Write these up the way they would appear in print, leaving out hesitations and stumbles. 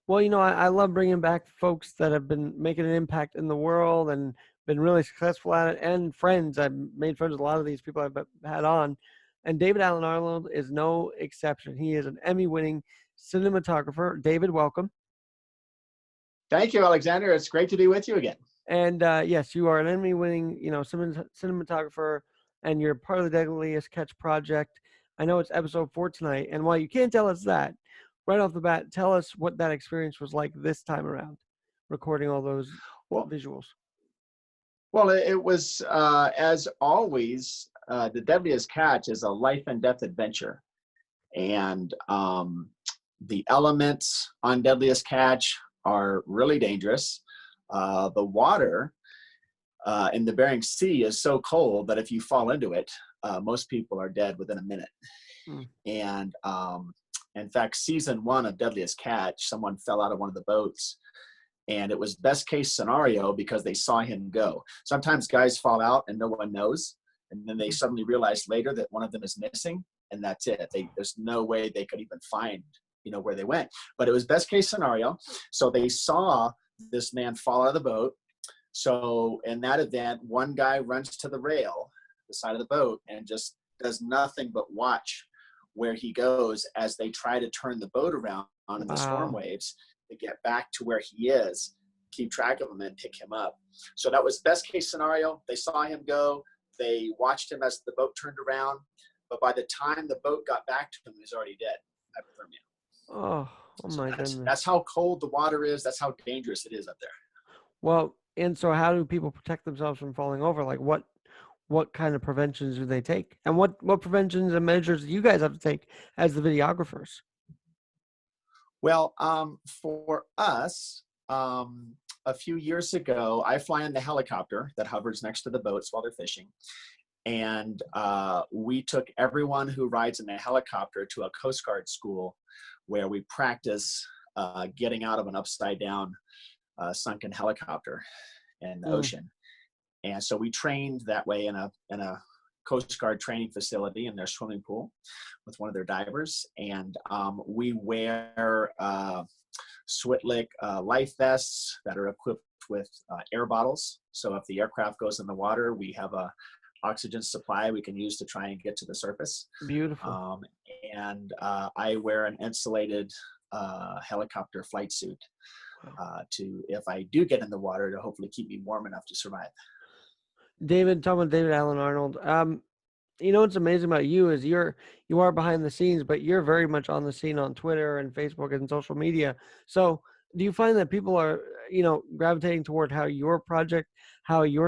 Well, I love bringing back folks that have been making an impact in the world and been really successful at it, and friends. I've made friends with a lot of these people I've had on, and David Allen Arnold is no exception. He is an Emmy-winning cinematographer. David, welcome. Thank you, Alexander. It's great to be with you again. And yes, you are an Emmy-winning, cinematographer, and you're part of the Deadliest Catch project. I know it's episode 4 tonight, and while you can't tell us that, right off the bat, tell us what that experience was like this time around, recording all those Well, visuals. well, it was as always. The Deadliest Catch is a life and death adventure, and the elements on Deadliest Catch are really dangerous. The water in the Bering Sea is so cold that if you fall into it, most people are dead within a minute. Mm. And in fact, season 1 of Deadliest Catch, someone fell out of one of the boats, and it was best case scenario because they saw him go. Sometimes guys fall out and no one knows, and then they suddenly realize later that one of them is missing, and that's it. There's no way they could even find where they went. But it was best case scenario. So they saw this man fall out of the boat. So in that event, one guy runs to the rail, the side of the boat, and just does nothing but watch where he goes as they try to turn the boat around in the storm waves to get back to where he is, keep track of him and pick him up. So that was best case scenario. They saw him go. They watched him as the boat turned around. But by the time the boat got back to him, he was already dead. Oh my goodness. That's how cold the water is. That's how dangerous it is up there. Well, and so how do people protect themselves from falling over? Like what kind of preventions do they take? And what preventions and measures do you guys have to take as the videographers? Well, for us, a few years ago, I fly in the helicopter that hovers next to the boats while they're fishing. And we took everyone who rides in the helicopter to a Coast Guard school where we practice getting out of an upside down sunken helicopter in the ocean. And so we trained that way in a Coast Guard training facility in their swimming pool with one of their divers. And we wear Switlick life vests that are equipped with air bottles. So if the aircraft goes in the water, we have a oxygen supply we can use to try and get to the surface. Beautiful. And I wear an insulated helicopter flight suit to, if I do get in the water, to hopefully keep me warm enough to survive. Talking about David Allen Arnold. What's amazing about you is you are behind the scenes, but you're very much on the scene on Twitter and Facebook and social media. So do you find that people are, gravitating toward how your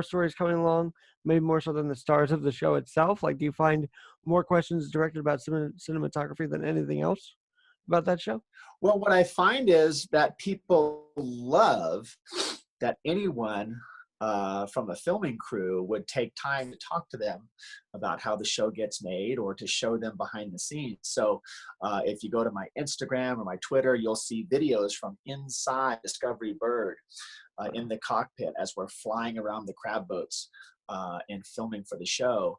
story is coming along, maybe more so than the stars of the show itself? Like, do you find more questions directed about cinematography than anything else about that show? Well, what I find is that people love that anyone from a filming crew would take time to talk to them about how the show gets made or to show them behind the scenes. So if you go to my Instagram or my Twitter, you'll see videos from inside Discovery Bird in the cockpit as we're flying around the crab boats and filming for the show.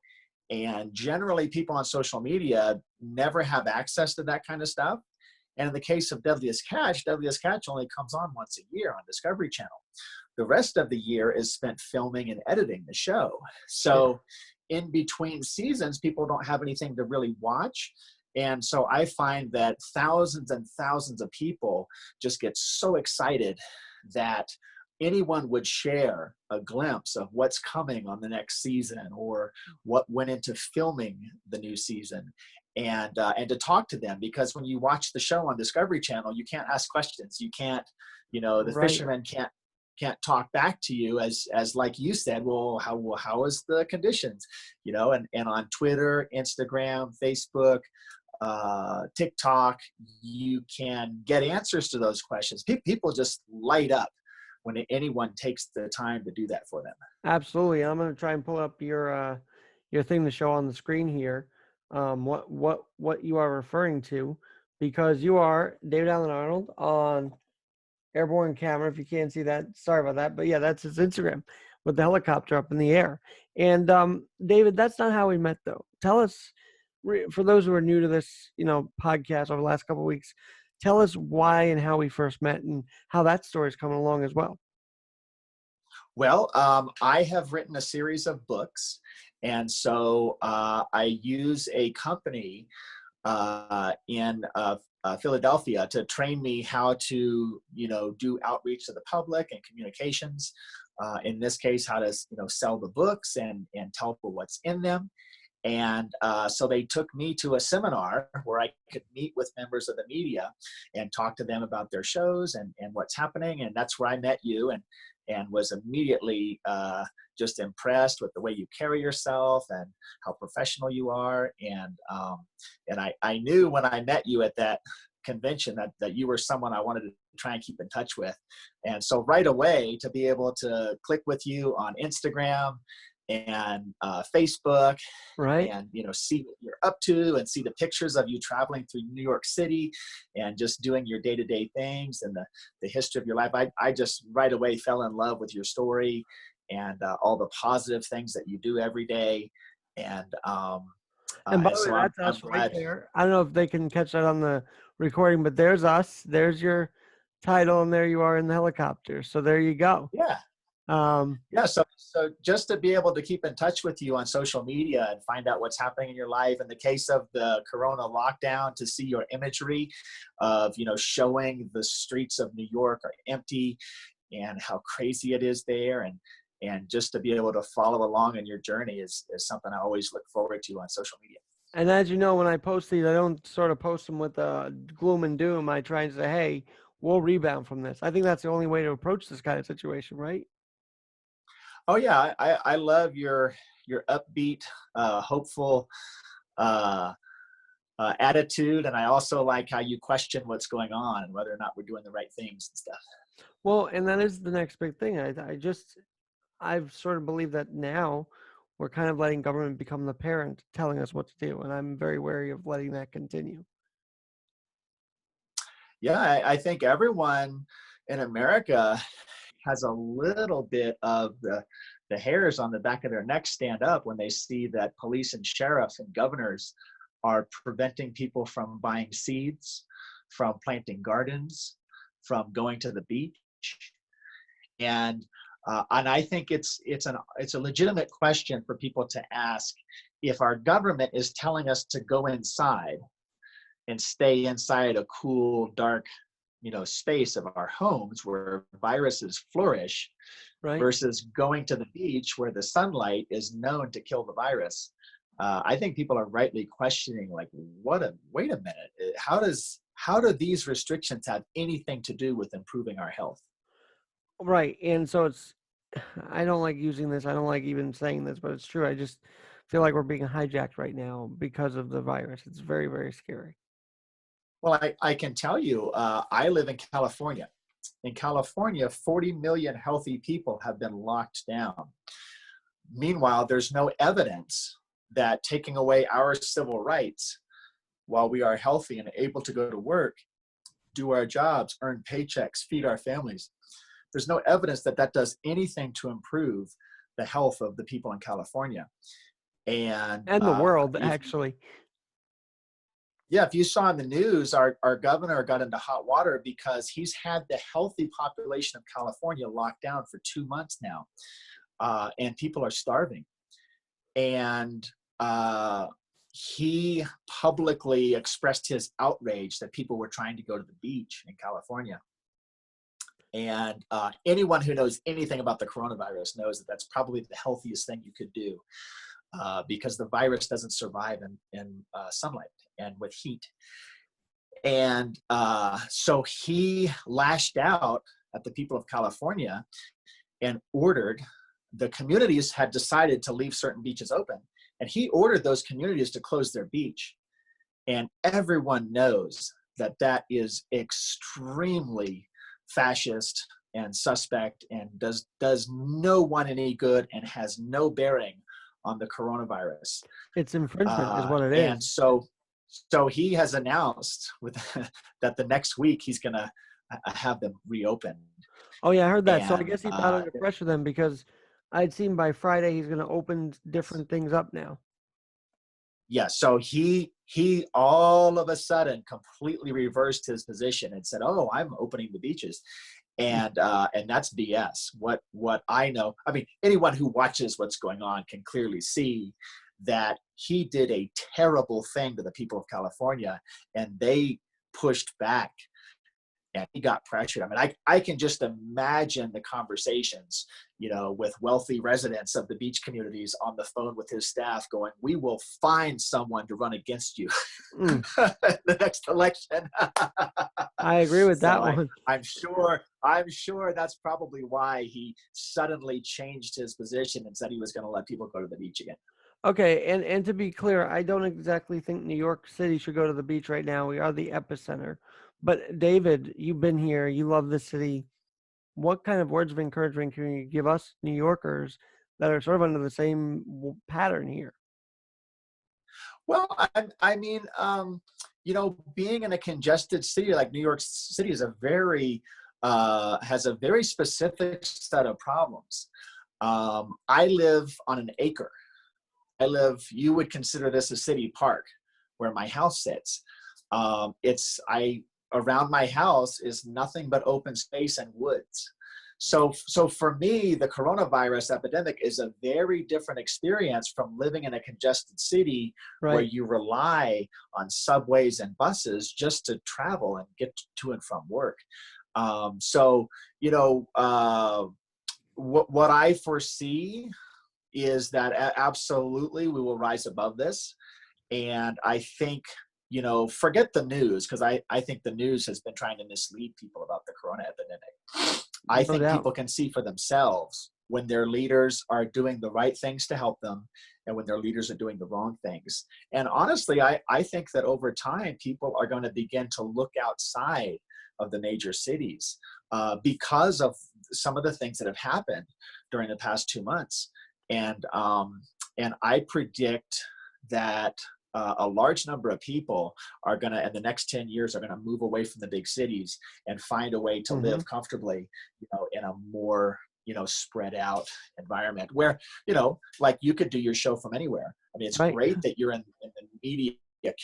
And generally people on social media never have access to that kind of stuff. And in the case of Deadliest Catch only comes on once a year on Discovery Channel. The rest of the year is spent filming and editing the show. So in between seasons, people don't have anything to really watch. And so I find that thousands and thousands of people just get so excited that anyone would share a glimpse of what's coming on the next season or what went into filming the new season. And to talk to them, because when you watch the show on Discovery Channel, you can't ask questions. You can't, the fishermen can't talk back to you as like you said, well, how is the conditions, and on Twitter, Instagram, Facebook, TikTok, you can get answers to those questions. People just light up when anyone takes the time to do that for them. Absolutely. I'm going to try and pull up your thing to show on the screen here. What you are referring to, because you are David Allen Arnold on airborne camera. If you can't see that, sorry about that, but yeah, that's his Instagram with the helicopter up in the air. And David, that's not how we met though. Tell us, for those who are new to this podcast over the last couple of weeks, Tell us why and how we first met and how that story is coming along as well. Well, I have written a series of books, and so I use a company in Philadelphia to train me how to, do outreach to the public and communications. In this case, how to, sell the books and tell people what's in them. And so they took me to a seminar where I could meet with members of the media and talk to them about their shows and what's happening. And that's where I met you and was immediately just impressed with the way you carry yourself and how professional you are. And I knew when I met you at that convention that you were someone I wanted to try and keep in touch with. And so right away to be able to click with you on Instagram and Facebook Right? and see what you're up to and see the pictures of you traveling through New York City and just doing your day-to-day things and the history of your life. I just right away fell in love with your story and all the positive things that you do every day. And And by the way, so I'm, that's I'm us right glad. there. I don't know if they can catch that on the recording, but there's us. There's your title, and there you are in the helicopter. So there you go. Yeah. Um, Yeah, so just to be able to keep in touch with you on social media and find out what's happening in your life. In the case of the Corona lockdown, to see your imagery of showing the streets of New York are empty and how crazy it is there, and just to be able to follow along in your journey is something I always look forward to on social media. and as you know, when I post these, I don't sort of post them with gloom and doom. I try and say, "Hey, we'll rebound from this." I think that's the only way to approach this kind of situation, right? Oh yeah, I love your upbeat, hopeful uh, attitude, and I also like how you question what's going on and whether or not we're doing the right things and stuff. Well, and that is the next big thing. I've sort of believed that now we're kind of letting government become the parent telling us what to do, and I'm very wary of letting that continue. Yeah, I think everyone in America has a little bit of the hairs on the back of their neck stand up when they see that police and sheriffs and governors are preventing people from buying seeds, from planting gardens, from going to the beach. And I think it's a legitimate question for people to ask. If our government is telling us to go inside and stay inside a cool, dark, space of our homes where viruses flourish, Right? versus going to the beach where the sunlight is known to kill the virus. I think people are rightly questioning, like, wait a minute, how do these restrictions have anything to do with improving our health? Right. And so it's, I don't like using this. I don't like even saying this, but it's true. I just feel like we're being hijacked right now because of the virus. It's very, very scary. Well, I can tell you, I live in California. In California, 40 million healthy people have been locked down. Meanwhile, there's no evidence that taking away our civil rights while we are healthy and able to go to work, do our jobs, earn paychecks, feed our families, there's no evidence that that does anything to improve the health of the people in California. And And the world, if actually. Yeah, if you saw in the news, our governor got into hot water because he's had the healthy population of California locked down for 2 months now, and people are starving. And he publicly expressed his outrage that people were trying to go to the beach in California. And anyone who knows anything about the coronavirus knows that that's probably the healthiest thing you could do, because the virus doesn't survive in sunlight and with heat. And so he lashed out at the people of California and ordered, the communities had decided to leave certain beaches open, and he ordered those communities to close their beach. And everyone knows that that is extremely fascist and suspect and does no one any good and has no bearing on the coronavirus. It's infringement, is what it And is. so he has announced that the next week he's going to have them reopened. Oh, yeah, I heard that. So I And guess he's not under pressure then because I'd seen by Friday he's going to open different things up now. yeah, so he all of a sudden completely reversed his position and said, "Oh, I'm opening the beaches," and that's BS. What I know, I mean, anyone who watches what's going on can clearly see that he did a terrible thing to the people of California, and they pushed back and he got pressured. I mean, I can just imagine the conversations, with wealthy residents of the beach communities on the phone with his staff going, "We will find someone to run against you Mm, the next election." I agree with So that one. I'm sure that's probably why he suddenly changed his position and said he was going to let people go to the beach again. Okay, and to be clear, I don't exactly think New York City should go to the beach right now. We are the epicenter. But David, you've been here, you love the city. What kind of words of encouragement can you give us New Yorkers that are sort of under the same pattern here? Well, I mean, being in a congested city like New York City is has a very specific set of problems. I live on an acre. You would consider this a city park where my house sits. Around my house is nothing but open space and woods. So for me, the coronavirus epidemic is a very different experience from living in a congested city where Right. you rely on subways and buses just to travel and get to and from work. So, what I foresee is that absolutely we will rise above this. And I think, forget the news, because I think the news has been trying to mislead people about the corona epidemic. I No think doubt. people can see for themselves when their leaders are doing the right things to help them and when their leaders are doing the wrong things. And honestly, I think that over time, people are going to begin to look outside of the major cities because of some of the things that have happened during the past 2 months. And I predict that a large number of people are going to, in the next 10 years, are going to move away from the big cities and find a way to Hmm. live comfortably, in a more, spread out environment where, like you could do your show from anywhere. I mean, it's Right. great that you're in the media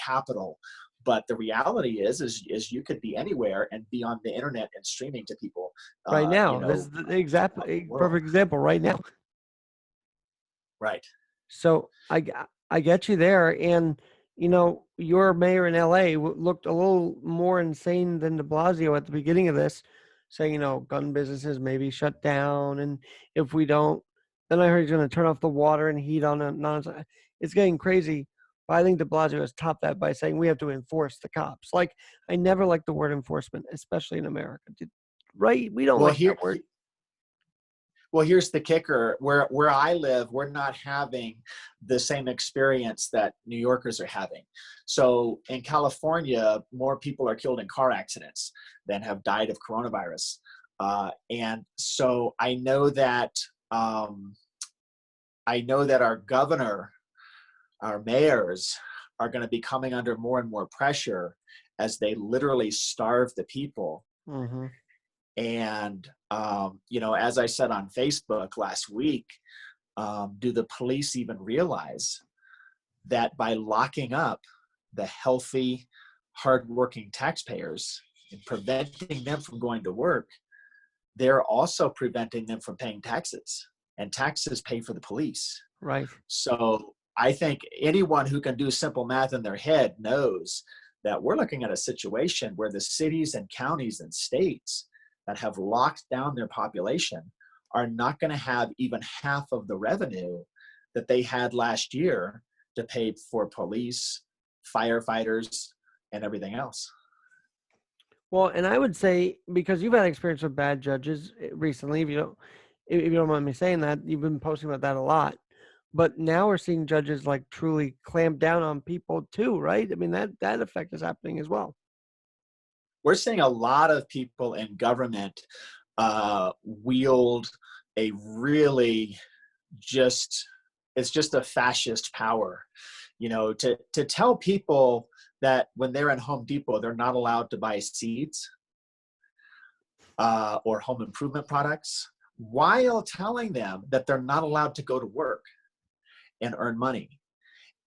capital, but the reality is you could be anywhere and be on the internet and streaming to people, Right now. This is the exact throughout the world. perfect example right now. Right. So I get you there, and your mayor in LA looked a little more insane than De Blasio at the beginning of this, saying gun businesses may be shut down, and if we don't, then I heard he's going to turn off the water and heat on it. It's getting crazy. But I think De Blasio has topped that by saying we have to enforce the cops. Like I never like the word enforcement, especially in America. Right? We don't Well, like that here, word. Well, here's the kicker. Where I live, we're not having the same experience that New Yorkers are having. So in California, more people are killed in car accidents than have died of coronavirus. And so I know that our governor, our mayors, are going to be coming under more and more pressure as they literally starve the people. Hmm. And, as I said on Facebook last week, do the police even realize that by locking up the healthy, hardworking taxpayers and preventing them from going to work, they're also preventing them from paying taxes, and taxes pay for the police. Right. So I think anyone who can do simple math in their head knows that we're looking at a situation where the cities and counties and states that have locked down their population are not going to have even half of the revenue that they had last year to pay for police, firefighters, and everything else. Well, and I would say because you've had experience with bad judges recently, if you don't mind me saying that, you've been posting about that a lot. But now we're seeing judges like truly clamp down on people too, right? I mean that effect is happening as well. We're seeing a lot of people in government wield a really just it's just a fascist power, to tell people that when they're in Home Depot they're not allowed to buy seeds or home improvement products, while telling them that they're not allowed to go to work and earn money.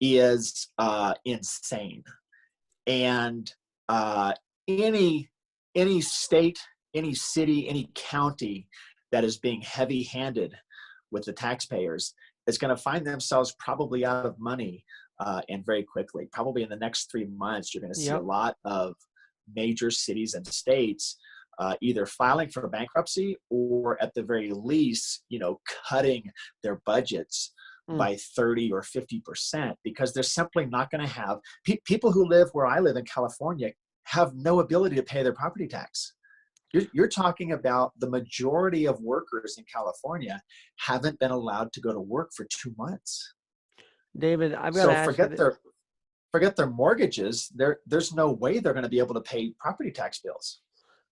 is insane. And uh, any any state, any city, any county that is being heavy-handed with the taxpayers is going to find themselves probably out of money, and very quickly. Probably in the next 3 months, you're going to see a Yep. lot of major cities and states either filing for bankruptcy, or at the very least, cutting their budgets Mm. by 30 or 50%, because they're simply not going to have people who live where I live in California have no ability to pay their property tax. You're talking about the majority of workers in California haven't been allowed to go to work for 2 months. David, I've got to So ask you this. forget their mortgages. There's no way they're going to be able to pay property tax bills.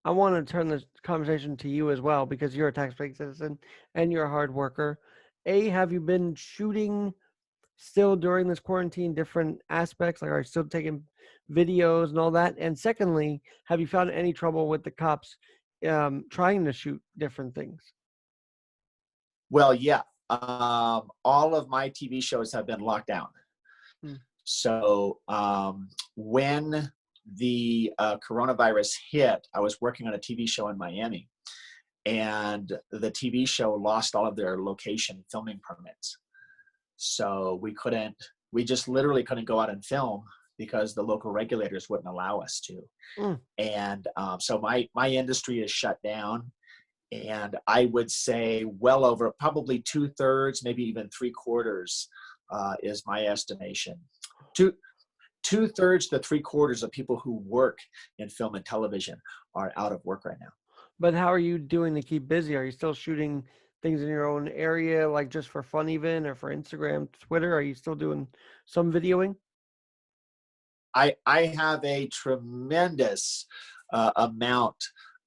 I want to turn this conversation to you as well because you're a tax-paying citizen and you're a hard worker. A, have you been shooting still during this quarantine different aspects? Like, are you still taking videos and all that? And secondly, have you found any trouble with the cops trying to shoot different things? Well, yeah. All of my TV shows have been locked down. Mm. So when the coronavirus hit, I was working on a TV show in Miami, and the TV show lost all of their location filming permits. So we just literally couldn't go out and film because the local regulators wouldn't allow us to. Mm. And so my industry is shut down. And I would say well over probably 2/3, maybe even 3/4 is my estimation. Two-thirds to 3/4 of people who work in film and television are out of work right now. But how are you doing to keep busy? Are you still shooting things in your own area, like just for fun even, or for Instagram, Twitter? Are you still doing some videoing? I have a tremendous amount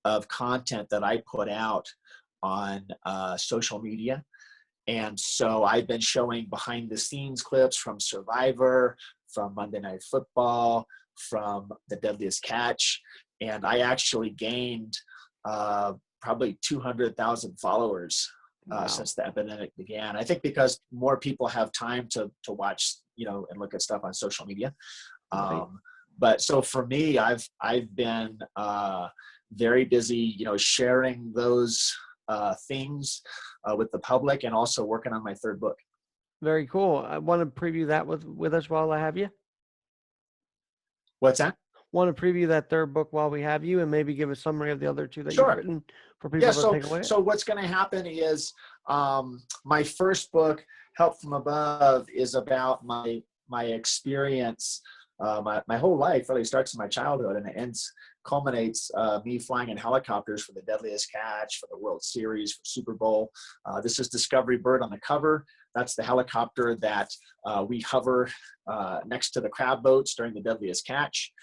of content that I put out on social media. And so I've been showing behind the scenes clips from Survivor, from Monday Night Football, from the Deadliest Catch. And I actually gained probably 200,000 followers Wow. since the epidemic began. I think because more people have time to watch, and look at stuff on social media. Right. But so for me, I've been very busy, sharing those things with the public, and also working on my third book. Very cool. I want to preview that with us while I have you. What's that? Want to preview that third book while we have you, and maybe give a summary of the other two that you've Sure. written for Yeah. people to So take away. so what's going to happen is my first book, Help from Above, is about my experience. My whole life really starts in my childhood, and it culminates me flying in helicopters for the Deadliest Catch, for the World Series, for Super Bowl. This is Discovery Bird on the cover. That's the helicopter that we hover next to the crab boats during the Deadliest Catch.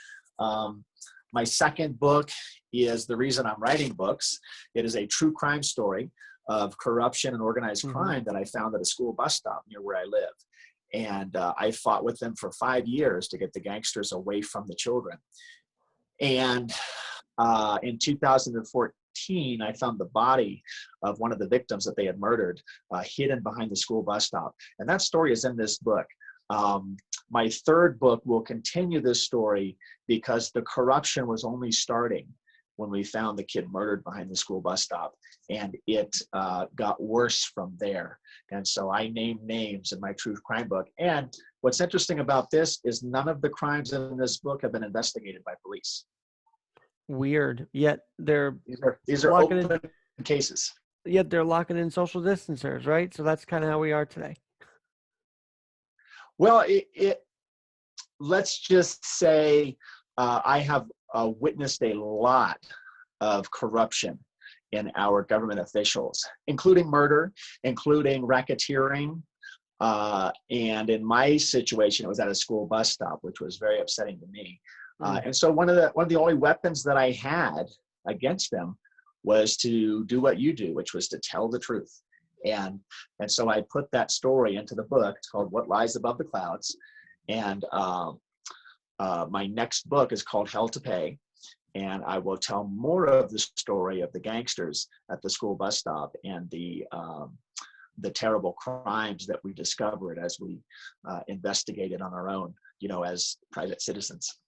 My second book is the reason I'm writing books. It is a true crime story of corruption and organized Mm-hmm. crime that I found at a school bus stop near where I live. And I fought with them for 5 years to get the gangsters away from the children. And in 2014, I found the body of one of the victims that they had murdered, hidden behind the school bus stop. And that story is in this book. My third book will continue this story because the corruption was only starting when we found the kid murdered behind the school bus stop, and it got worse from there. And so I name names in my true crime book. And what's interesting about this is none of the crimes in this book have been investigated by police. Weird. Yet they're These are locking in. open cases. Yet they're locking in social distancers, right? So that's kind of how we are today. Well, let's just say I have witnessed a lot of corruption in our government officials, including murder, including racketeering. And in my situation, it was at a school bus stop, which was very upsetting to me. And so one of the only weapons that I had against them was to do what you do, which was to tell the truth. And so I put that story into the book. It's called What Lies Above the Clouds. And my next book is called Hell to Pay. And I will tell more of the story of the gangsters at the school bus stop and the the terrible crimes that we discovered as we investigated on our own, as private citizens.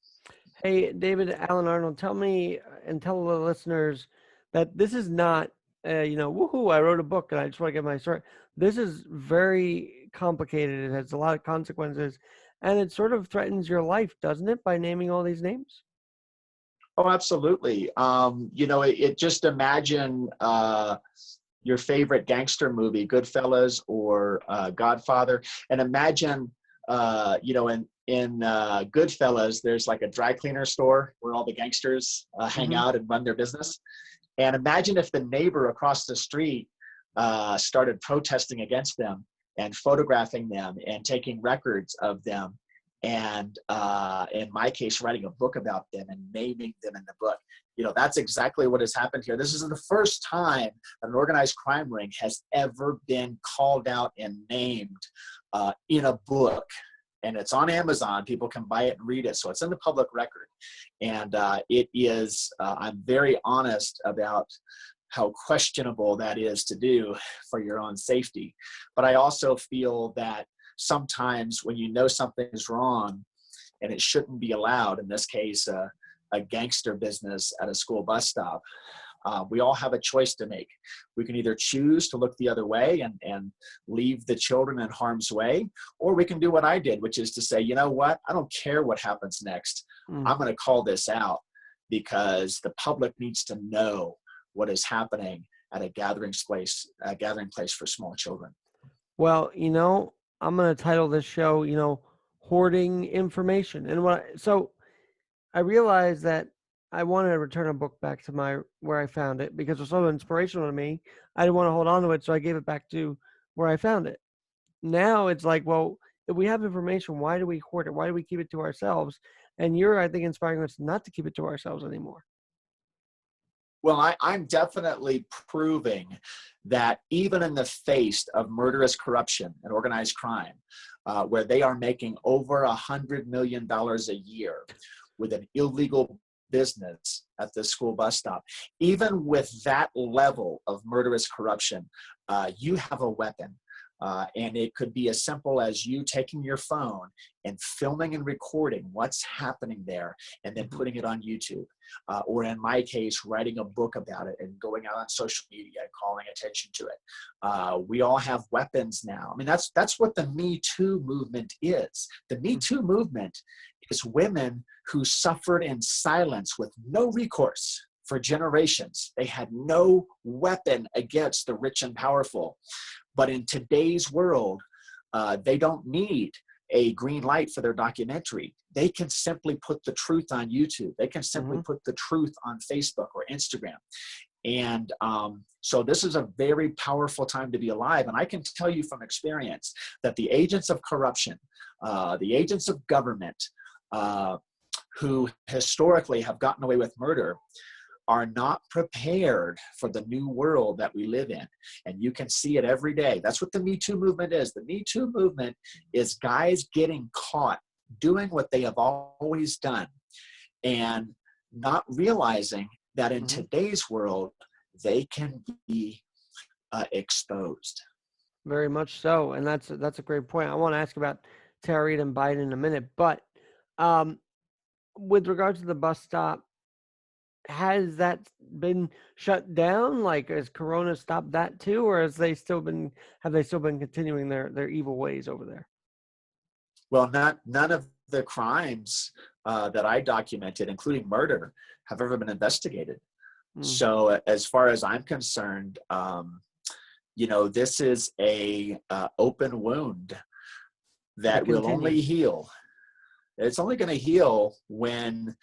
Hey, David Allen Arnold, tell me and tell the listeners that this is not, woohoo, I wrote a book and I just want to get my story. This is very complicated. It has a lot of consequences and it sort of threatens your life, doesn't it, by naming all these names? Oh, absolutely. Just imagine your favorite gangster movie, Goodfellas or Godfather, and imagine, in Goodfellas, there's like a dry cleaner store where all the gangsters hang Hmm. out and run their business. And imagine if the neighbor across the street started protesting against them and photographing them and taking records of them. And in my case, writing a book about them and naming them in the book. That's exactly what has happened here. This is the first time an organized crime ring has ever been called out and named in a book. And it's on Amazon. People can buy it and read it. So it's in the public record. And it is, I'm very honest about how questionable that is to do for your own safety. But I also feel that sometimes when you know something is wrong and it shouldn't be allowed, in this case, a gangster business at a school bus stop, we all have a choice to make. We can either choose to look the other way and leave the children in harm's way, or we can do what I did, which is to say, you know what, I don't care what happens next. Mm. I'm going to call this out because the public needs to know what is happening at a gathering place for small children. Well, I'm going to title this show, hoarding information. And so I realized that I wanted to return a book back to where I found it because it was so inspirational to me. I didn't want to hold on to it, so I gave it back to where I found it. Now it's like, well, if we have information, why do we hoard it? Why do we keep it to ourselves? And you're, I think, inspiring us not to keep it to ourselves anymore. Well, I'm definitely proving that even in the face of murderous corruption and organized crime, where they are making over $100 million a year with an illegal business at the school bus stop, even with that level of murderous corruption, you have a weapon. And it could be as simple as you taking your phone and filming and recording what's happening there and then putting it on YouTube. Or in my case, writing a book about it and going out on social media and calling attention to it. We all have weapons now. I mean, that's what the Me Too movement is. The Me Too movement is women who suffered in silence with no recourse for generations. They had no weapon against the rich and powerful. But in today's world, they don't need a green light for their documentary. They can simply put the truth on YouTube. They can simply put the truth on Facebook or Instagram. And so this is a very powerful time to be alive. And I can tell you from experience that the agents of corruption, the agents of government, who historically have gotten away with murder, are not prepared for the new world that we live in. And you can see it every day. That's what the Me Too movement is. The Me Too movement is guys getting caught doing what they have always done and not realizing that in today's world, they can be exposed. Very much so. And that's a great point. I want to ask about Terry and Biden in a minute. But with regards to the bus stop, has that been shut down? Like, has Corona stopped that too, or have they still been continuing their evil ways over there? Well, none of the crimes that I documented, including murder, have ever been investigated. Mm. So, as far as I'm concerned, this is a open wound that will only heal. It's only going to heal when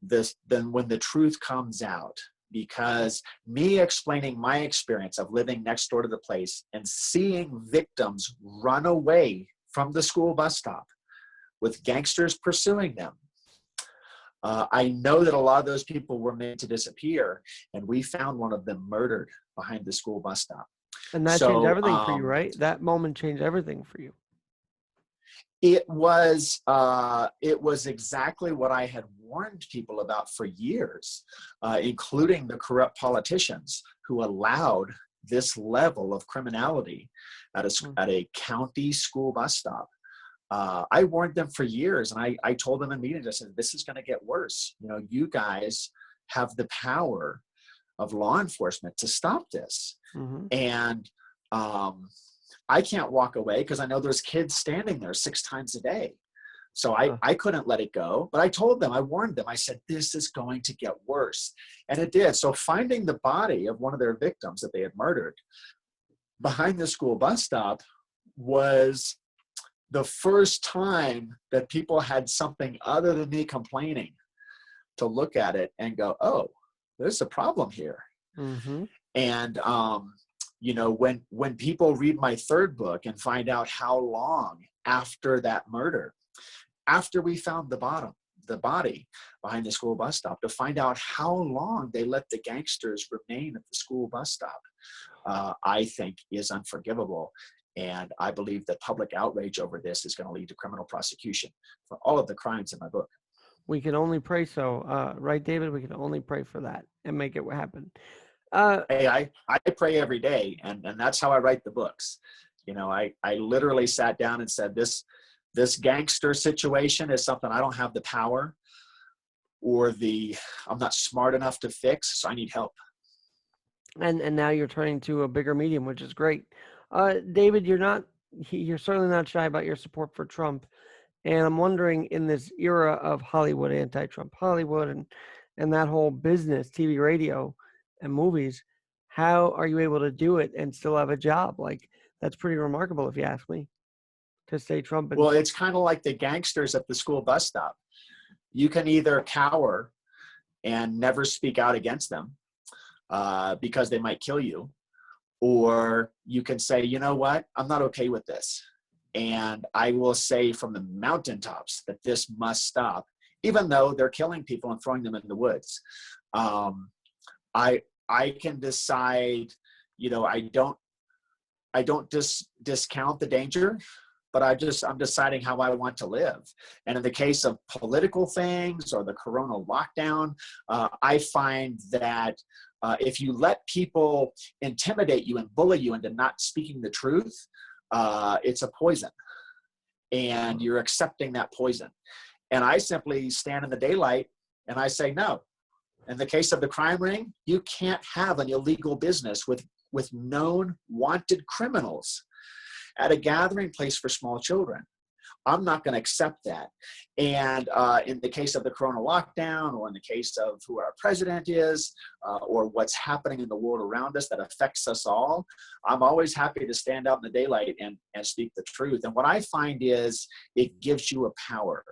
when the truth comes out, because me explaining my experience of living next door to the place and seeing victims run away from the school bus stop with gangsters pursuing them. I know that a lot of those people were made to disappear, and we found one of them murdered behind the school bus stop. And that changed everything for you, right? That moment changed everything for you. It was exactly what I had warned people about for years, including the corrupt politicians who allowed this level of criminality at a county school bus stop. I warned them for years, and I told them in meetings, I said, this is going to get worse. You know, you guys have the power of law enforcement to stop this. Mm-hmm. And I can't walk away because I know there's kids standing there 6 times a day. So I couldn't let it go. But I told them, I warned them, I said, this is going to get worse. And it did. So finding the body of one of their victims that they had murdered behind the school bus stop was the first time that people had something other than me complaining to look at it and go, oh, there's a problem here. Mm-hmm. And, you know, when people read my 3rd book and find out how long after that murder, after we found the body behind the school bus stop, to find out how long they let the gangsters remain at the school bus stop, I think is unforgivable. And I believe that public outrage over this is going to lead to criminal prosecution for all of the crimes in my book. We can only pray so. Right, David? We can only pray for that and make it happen. Hey, I pray every day, and that's how I write the books. You know, I literally sat down and said, this gangster situation is something I don't have the power or I'm not smart enough to fix, so I need help. And now you're turning to a bigger medium, which is great. David, you're certainly not shy about your support for Trump. And I'm wondering, in this era of Hollywood, anti-Trump Hollywood, and that whole business, TV, radio, and movies, how are you able to do it and still have a job? Like, that's pretty remarkable, if you ask me, to say Trump. Well, it's kind of like the gangsters at the school bus stop. You can either cower and never speak out against them because they might kill you, or you can say, you know what, I'm not okay with this. And I will say from the mountaintops that this must stop, even though they're killing people and throwing them in the woods. I can decide, you know, I don't discount the danger, but I'm deciding how I want to live. And in the case of political things or the corona lockdown, I find that if you let people intimidate you and bully you into not speaking the truth, it's a poison, and you're accepting that poison. And I simply stand in the daylight and I say, no. In the case of the crime ring, you can't have an illegal business with known wanted criminals at a gathering place for small children. I'm not going to accept that. And in the case of the corona lockdown, or in the case of who our president is, or what's happening in the world around us that affects us all, I'm always happy to stand out in the daylight and speak the truth. And what I find is it gives you a power.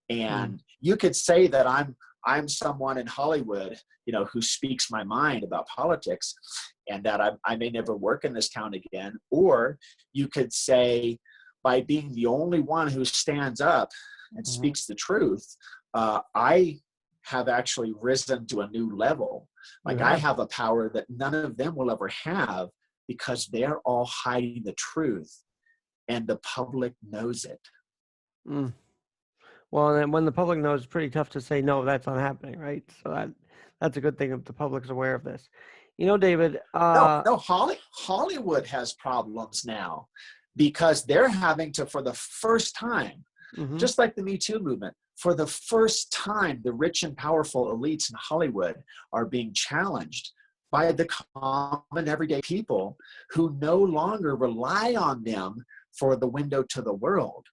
And you could say that I'm someone in Hollywood, you know, who speaks my mind about politics, and that I may never work in this town again. Or you could say, by being the only one who stands up and speaks the truth, I have actually risen to a new level. Like, I have a power that none of them will ever have, because they're all hiding the truth, and the public knows it. Well, and when the public knows, it's pretty tough to say, no, that's not happening, right? So that's a good thing if the public's aware of this. You know, David. No, Hollywood has problems now, because they're having to, for the first time, just like the Me Too movement, for the first time, the rich and powerful elites in Hollywood are being challenged by the common everyday people who no longer rely on them for the window to the world.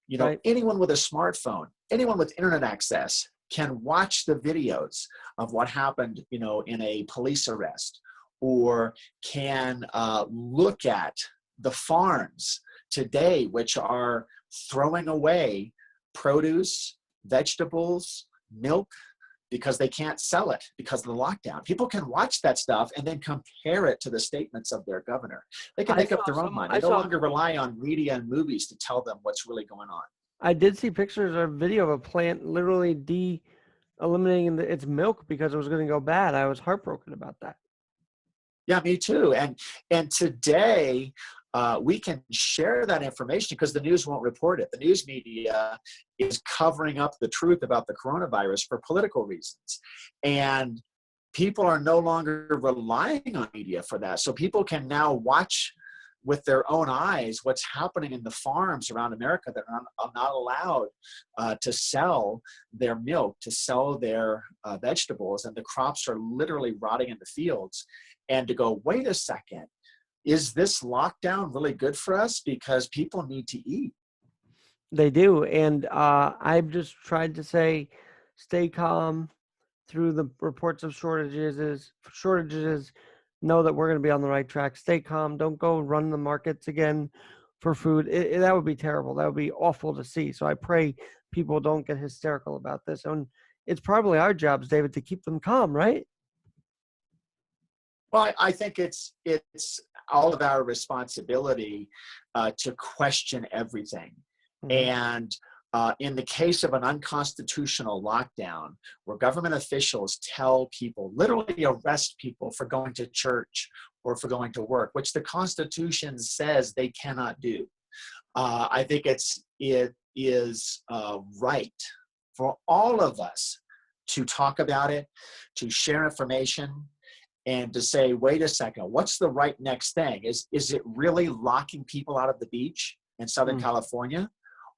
You know, anyone with a smartphone, anyone with internet access can watch the videos of what happened, you know, in a police arrest, or can look at the farms today, which are throwing away produce, vegetables, milk, because they can't sell it because of the lockdown. People can watch that stuff and then compare it to the statements of their governor. They can make up their own mind. They no longer rely on media and movies to tell them what's really going on. I did see pictures or video of a plant literally eliminating its milk because it was going to go bad. I was heartbroken about that. Yeah, me too. And today, we can share that information because the news won't report it. The news media is covering up the truth about the coronavirus for political reasons. And people are no longer relying on media for that. So people can now watch with their own eyes what's happening in the farms around America that are not allowed to sell their milk, to sell their vegetables, and the crops are literally rotting in the fields. And to go, wait a second, is this lockdown really good for us? Because people need to eat. They do, and I've just tried to say, stay calm through the reports of shortages. Know that we're going to be on the right track. Stay calm. Don't go run the markets again for food. That would be terrible. That would be awful to see. So I pray people don't get hysterical about this. And it's probably our jobs, David, to keep them calm, right? Well, I think it's all of our responsibility to question everything. Mm-hmm. And in the case of an unconstitutional lockdown, where government officials tell people, literally arrest people for going to church or for going to work, which the Constitution says they cannot do, I think it is right for all of us to talk about it, to share information, and to say, wait a second, what's the right next thing? Is it really locking people out of the beach in Southern California?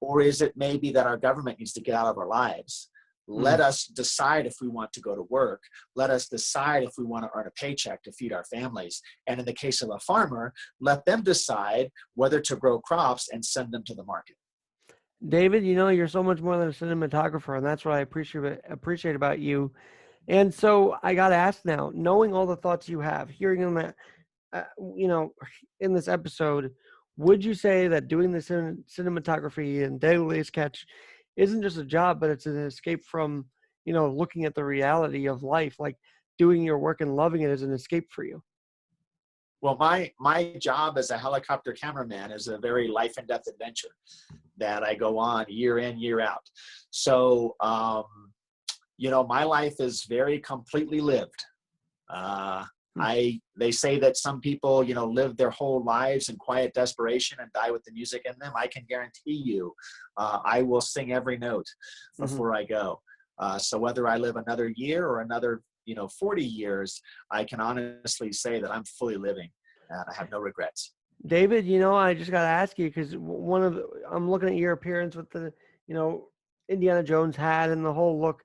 Or is it maybe that our government needs to get out of our lives? Let us decide if we want to go to work. Let us decide if we want to earn a paycheck to feed our families. And in the case of a farmer, let them decide whether to grow crops and send them to the market. David, you're so much more than a cinematographer, and that's what I appreciate about you. And so I got to ask now, knowing all the thoughts you have, hearing them, uh, you know, in this episode, would you say that doing the cinematography and Deadliest sketch isn't just a job, but it's an escape from, looking at the reality of life, like doing your work and loving it is an escape for you? Well, my job as a helicopter cameraman is a very life and death adventure that I go on year in, year out. So, my life is very completely lived. They say that some people, live their whole lives in quiet desperation and die with the music in them. I can guarantee you, I will sing every note before I go. So whether I live another year or another, 40 years, I can honestly say that I'm fully living and I have no regrets. David, I just got to ask you because I'm looking at your appearance with the, Indiana Jones hat and the whole look.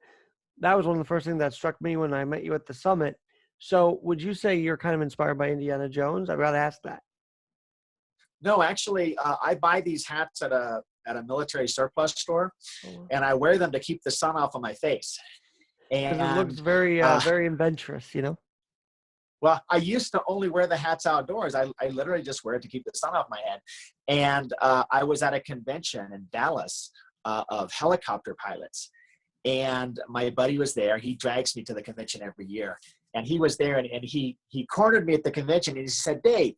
That was one of the first things that struck me when I met you at the summit. So would you say you're kind of inspired by Indiana Jones? I've got to ask that. No, actually, I buy these hats at a military surplus store, and I wear them to keep the sun off of my face. Because it looks And very, very adventurous, well, I used to only wear the hats outdoors. I literally just wear it to keep the sun off my head. And I was at a convention in Dallas of helicopter pilots. And my buddy was there. He drags me to the convention every year. And he was there, and he cornered me at the convention, and he said, Dave,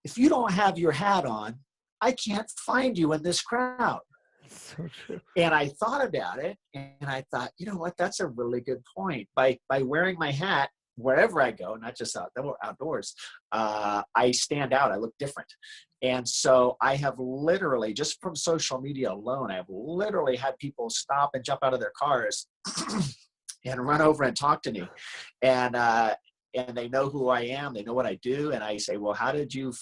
if you don't have your hat on, I can't find you in this crowd. So true. And I thought about it, and I thought, you know what, that's a really good point. By wearing my hat wherever I go, not just outdoors, I stand out. I look different. And so I have literally, just from social media alone, I have literally had people stop and jump out of their cars and run over and talk to me. And they know who I am. They know what I do. And I say, well, how did you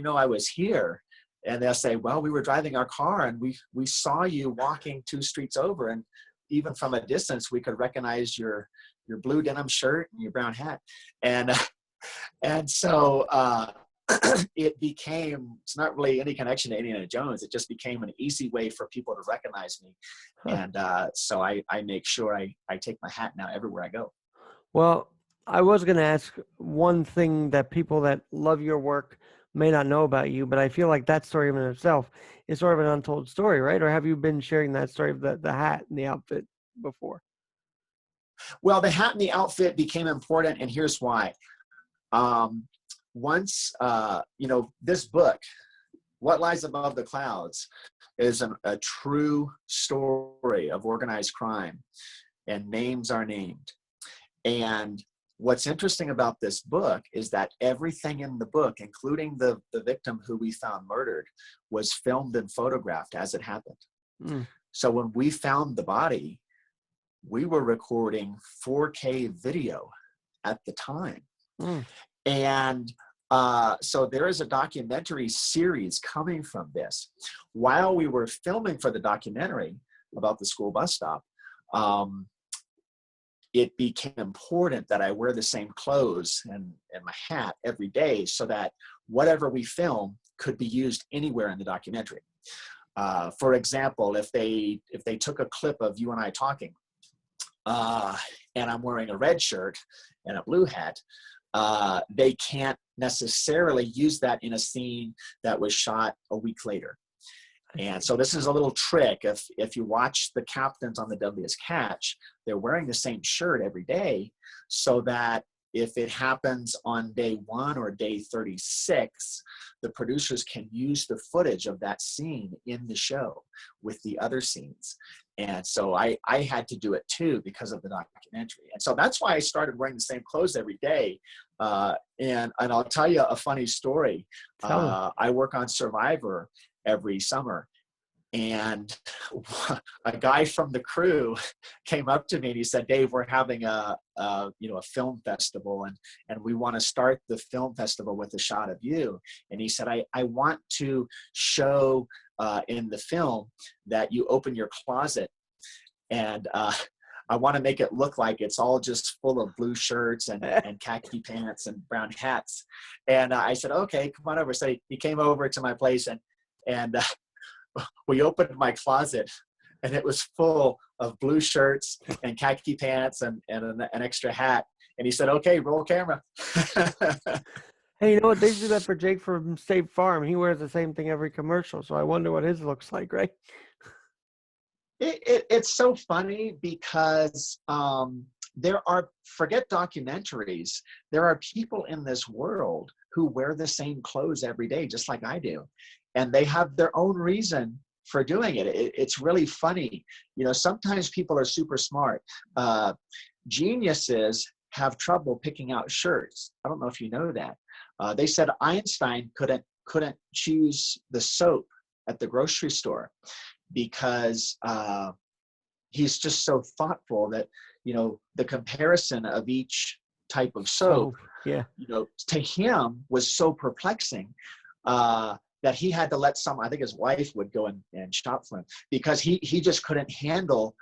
know I was here? And they'll say, well, we were driving our car and we saw you walking 2 streets over. And even from a distance, we could recognize your blue denim shirt and your brown hat. And so it became, it's not really any connection to Indiana Jones. It just became an easy way for people to recognize me. And so I make sure I take my hat now everywhere I go. Well, I was going to ask one thing that people that love your work may not know about you, but I feel like that story in itself is sort of an untold story, right? Or have you been sharing that story of the hat and the outfit before? Well, the hat and the outfit became important, and here's why. Once, this book, What Lies Above the Clouds, is a true story of organized crime, and names are named. And what's interesting about this book is that everything in the book, including the victim who we found murdered, was filmed and photographed as it happened. So when we found the body, we were recording 4K video at the time. Mm. And so there is a documentary series coming from this. While we were filming for the documentary about the school bus stop, it became important that I wear the same clothes and my hat every day so that whatever we film could be used anywhere in the documentary. For example, if they took a clip of you and I talking, and I'm wearing a red shirt and a blue hat, they can't necessarily use that in a scene that was shot a week later. And so this is a little trick. If you watch the captains on the Deadliest Catch, they're wearing the same shirt every day, so that if it happens on day 1 or day 36, the producers can use the footage of that scene in the show with the other scenes. And so I had to do it too because of the documentary. And so that's why I started wearing the same clothes every day. And I'll tell you a funny story. I work on Survivor every summer. And a guy from the crew came up to me and he said, "Dave, we're having a film festival, and we want to start the film festival with a shot of you." And he said, I want to show in the film that you open your closet, and I want to make it look like it's all just full of blue shirts and khaki pants and brown hats. And I said, "Okay, come on over." So he came over to my place, and we opened my closet, and it was full of blue shirts and khaki pants and an extra hat. And he said, "Okay, roll camera." Hey, you know what? They do that for Jake from State Farm. He wears the same thing every commercial, so I wonder what his looks like, right? It's so funny because forget documentaries, there are people in this world who wear the same clothes every day, just like I do. And they have their own reason for doing it. It's really funny. Sometimes people are super smart. Geniuses have trouble picking out shirts. I don't know if you know that. They said Einstein couldn't choose the soap at the grocery store because he's just so thoughtful that, the comparison of each type of soap, yeah, to him was so perplexing that he had to let I think his wife would go and shop for him, because he just couldn't handle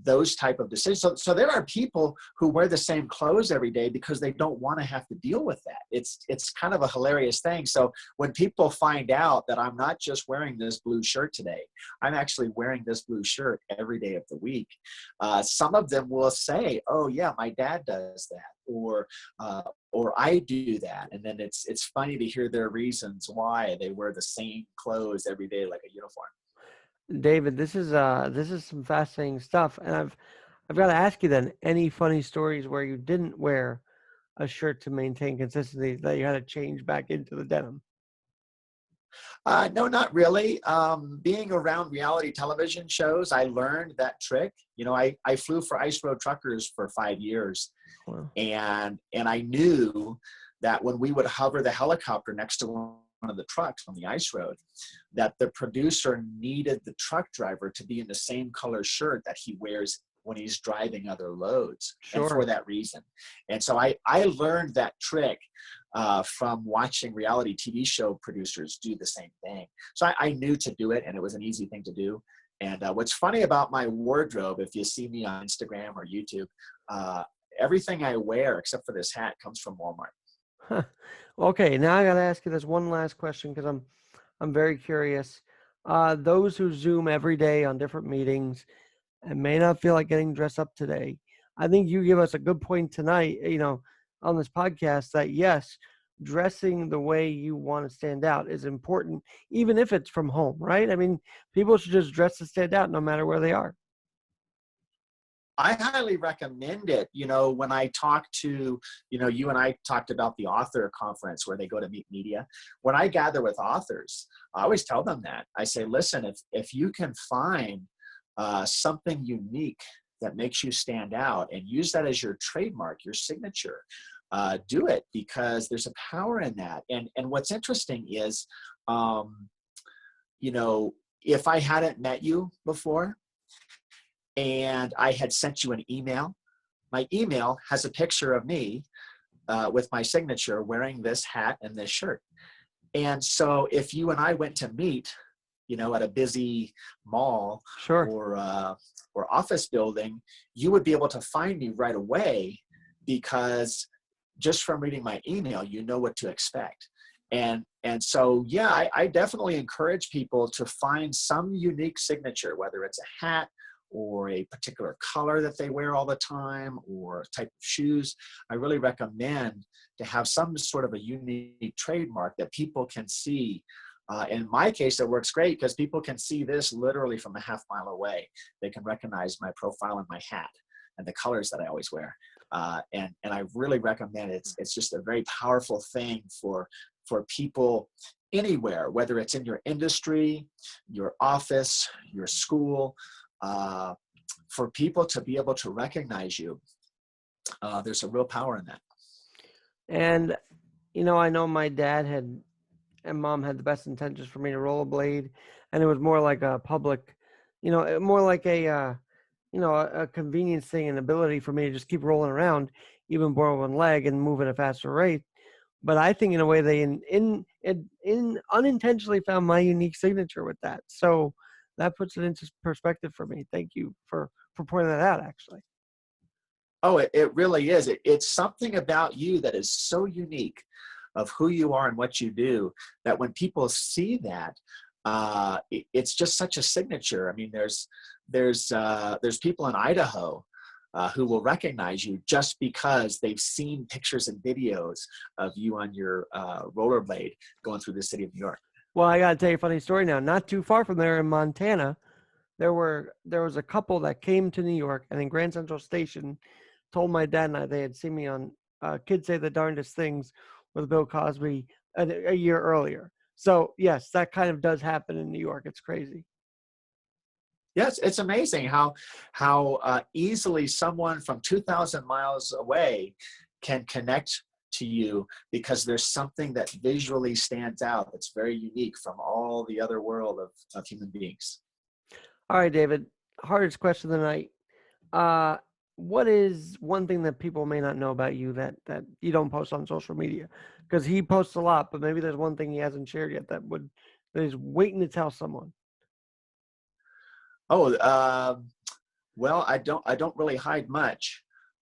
those type of decisions. So there are people who wear the same clothes every day because they don't want to have to deal with that. It's kind of a hilarious thing. So when people find out that I'm not just wearing this blue shirt today, I'm actually wearing this blue shirt every day of the week. Some of them will say, "Oh yeah, my dad does that," or I do that. And then it's funny to hear their reasons why they wear the same clothes every day like a uniform. David, this is some fascinating stuff, and I've got to ask you then, any funny stories where you didn't wear a shirt to maintain consistency that you had to change back into the denim? No, not really. Being around reality television shows, I learned that trick. I flew for Ice Road Truckers for 5 years. Wow. And I knew that when we would hover the helicopter next to one of the trucks on the ice road, that the producer needed the truck driver to be in the same color shirt that he wears when he's driving other loads. Sure. And for that reason. And so I learned that trick from watching reality TV show producers do the same thing. So I knew to do it, and it was an easy thing to do. And what's funny about my wardrobe, if you see me on Instagram or YouTube, everything I wear except for this hat comes from Walmart. Huh. Okay, now I got to ask you this one last question because I'm very curious. Those who Zoom every day on different meetings and may not feel like getting dressed up today, I think you give us a good point tonight, on this podcast, that yes, dressing the way you want to stand out is important, even if it's from home, right? I mean, people should just dress to stand out no matter where they are. I highly recommend it. When I talk to, you and I talked about the author conference where they go to meet media. When I gather with authors, I always tell them that. I say, listen, if you can find something unique that makes you stand out and use that as your trademark, your signature, do it, because there's a power in that. And what's interesting is, if I hadn't met you before, and I had sent you an email. My email has a picture of me with my signature wearing this hat and this shirt. And so if you and I went to meet, at a busy mall Sure. or office building, you would be able to find me right away because just from reading my email, you know what to expect. And so, yeah, I definitely encourage people to find some unique signature, whether it's a hat or a particular color that they wear all the time or type of shoes. I really recommend to have some sort of a unique trademark that people can see. In my case, it works great because people can see this literally from a half mile away. They can recognize my profile and my hat and the colors that I always wear. And I really recommend it. It's just a very powerful thing for people anywhere, whether it's in your industry, your office, your school, for people to be able to recognize you. There's a real power in that. And I know my dad had and mom had the best intentions for me to rollerblade, and it was more like a public, more like a convenience thing and ability for me to just keep rolling around, even borrow one leg and move at a faster rate. But I think in a way they in unintentionally found my unique signature with that. So that puts it into perspective for me. Thank you for pointing that out. Actually, Oh, it really is. It's something about you that is so unique of who you are and what you do that when people see that, it's just such a signature. I mean, there's people in Idaho who will recognize you just because they've seen pictures and videos of you on your rollerblade going through the city of New York. well, I got to tell you a funny story now. Not too far from there in Montana, there was a couple that came to New York and in Grand Central Station told my dad and I they had seen me on Kids Say the Darndest Things with Bill Cosby a year earlier. So yes, that kind of does happen in New York. It's crazy. Yes, it's amazing how easily someone from 2,000 miles away can connect to you because there's something that visually stands out that's very unique from all the other world of human beings. All right, David. Hardest question of the night. Uh, what is one thing that people may not know about you that you don't post on social media? Because he posts a lot, but maybe there's one thing he hasn't shared yet that he's waiting to tell someone. Oh, well, I don't really hide much.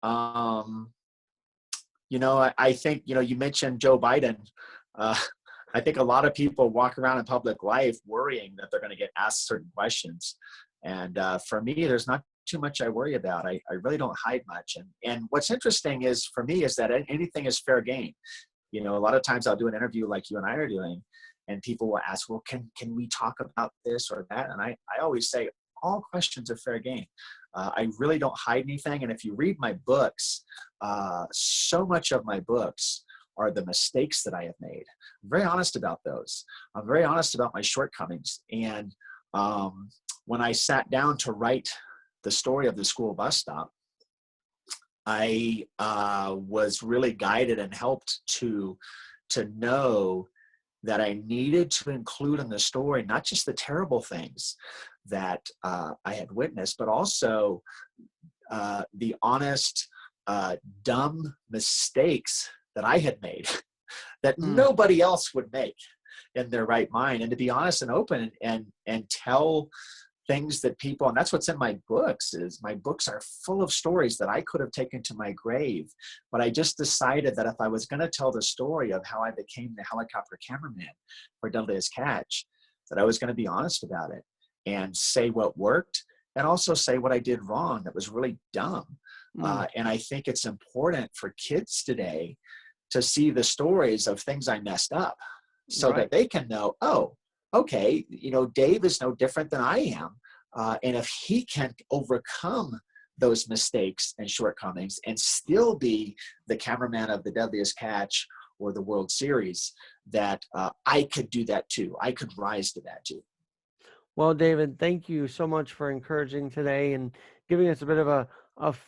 Um, I think, you mentioned Joe Biden. Uh, I think a lot of people walk around in public life worrying that they're going to get asked certain questions. And for me, there's not too much I worry about. I really don't hide much. And what's interesting is for me is that anything is fair game. A lot of times I'll do an interview like you and I are doing, and people will ask, well, can we talk about this or that? And I always say, all questions are fair game. I really don't hide anything. And if you read my books, so much of my books are the mistakes that I have made. I'm very honest about those. I'm very honest about my shortcomings. And when I sat down to write the story of the school bus stop, I was really guided and helped to know that I needed to include in the story not just the terrible things that I had witnessed, but also the honest, dumb mistakes that I had made that Hmm. nobody else would make in their right mind, and to be honest and open and tell things that people, and that's what's in my books, is my books are full of stories that I could have taken to my grave, but I just decided that if I was going to tell the story of how I became the helicopter cameraman for Deadliest Catch, that I was going to be honest about it and say what worked and also say what I did wrong that was really dumb. Hmm. And I think it's important for kids today to see the stories of things I messed up so that Right. they can know, oh, okay, Dave is no different than I am. And if he can overcome those mistakes and shortcomings and still be the cameraman of the Deadliest Catch or the World Series, that I could do that too. I could rise to that too. Well, David, thank you so much for encouraging today and giving us a bit of a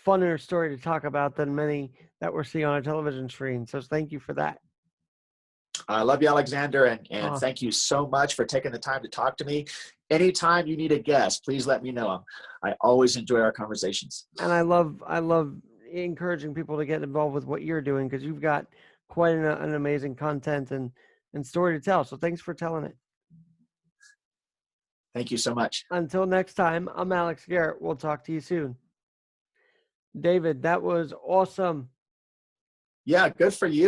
funner story to talk about than many that we're seeing on a television screen. So thank you for that. I love you, Alexander, and Uh, thank you so much for taking the time to talk to me. anytime you need a guest, please let me know. I always enjoy our conversations. And I love encouraging people to get involved with what you're doing because you've got quite an amazing content and story to tell. So thanks for telling it. Thank you so much. Until next time, I'm Alex Garrett. We'll talk to you soon. David, that was awesome. Yeah, good for you.